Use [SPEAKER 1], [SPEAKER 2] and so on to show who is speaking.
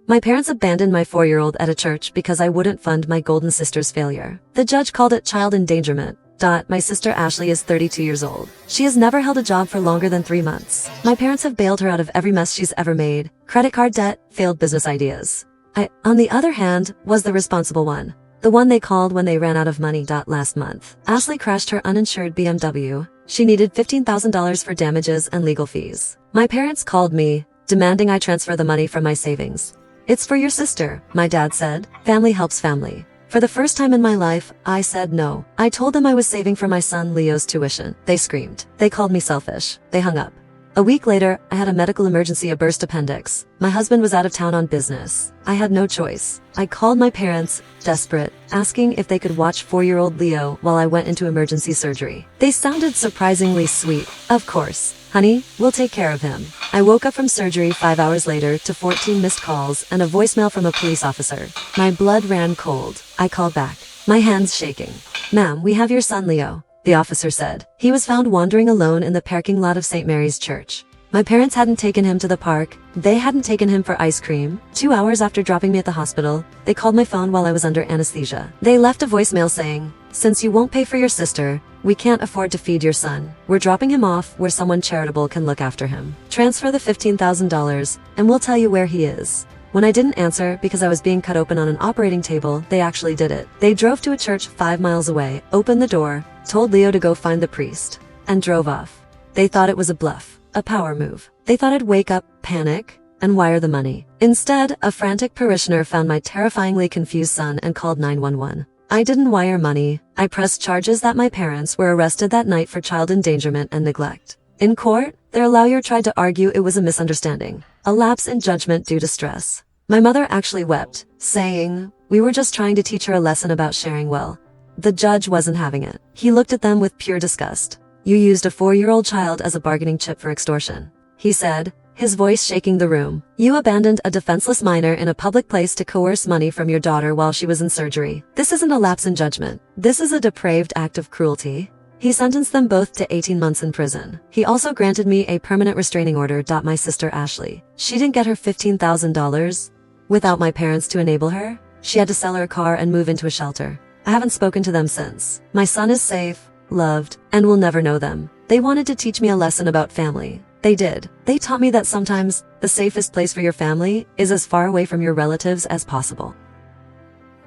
[SPEAKER 1] My parents abandoned my 4-year-old at a church because I wouldn't fund my golden sister's failure. The judge called it child endangerment. My sister Ashley is 32 years old. She has never held a job for longer than 3 months. My parents have bailed her out of every mess she's ever made: credit card debt, failed business ideas. I, on the other hand, was the responsible one. The one they called when they ran out of money. Last month, Ashley crashed her uninsured BMW. She needed $15,000 for damages and legal fees. My parents called me, demanding I transfer the money from my savings. "It's for your sister," my dad said. "Family helps family." For the first time in my life, I said no. I told them I was saving for my son Leo's tuition. They screamed. They called me selfish. They hung up. A week later, I had a medical emergency, a burst appendix. My husband was out of town on business. I had no choice. I called my parents, desperate, asking if they could watch 4-year-old Leo while I went into emergency surgery. They sounded surprisingly sweet. "Of course, honey, we'll take care of him." I woke up from surgery 5 hours later to 14 missed calls and a voicemail from a police officer. My blood ran cold. I called back, my hands shaking. "Ma'am, we have your son Leo," the officer said. "He was found wandering alone in the parking lot of St. Mary's Church." My parents hadn't taken him to the park. They hadn't taken him for ice cream. 2 hours after dropping me at the hospital, they called my phone while I was under anesthesia. They left a voicemail saying, "Since you won't pay for your sister, we can't afford to feed your son. We're dropping him off where someone charitable can look after him. Transfer the $15,000 and we'll tell you where he is." When I didn't answer because I was being cut open on an operating table, they actually did it. They drove to a church 5 miles away, opened the door, told Leo to go find the priest, and drove off. They thought it was a bluff, a power move. They thought I'd wake up, panic, and wire the money. Instead, a frantic parishioner found my terrifyingly confused son and called 911. I didn't wire money. I pressed charges that my parents were arrested that night for child endangerment and neglect. In court, their lawyer tried to argue it was a misunderstanding, a lapse in judgment due to stress. My mother actually wept, saying, "We were just trying to teach her a lesson about sharing well." The judge wasn't having it. He looked at them with pure disgust. "You used a 4-year-old child as a bargaining chip for extortion," he said, his voice shaking the room. "You abandoned a defenseless minor in a public place to coerce money from your daughter while she was in surgery. This isn't a lapse in judgment. This is a depraved act of cruelty." He sentenced them both to 18 months in prison. He also granted me a permanent restraining order. My sister Ashley, she didn't get her $15,000 without my parents to enable her. She had to sell her car and move into a shelter. I haven't spoken to them since. My son is safe, loved, and will never know them. They wanted to teach me a lesson about family. They did. They taught me that sometimes the safest place for your family is as far away from your relatives as possible.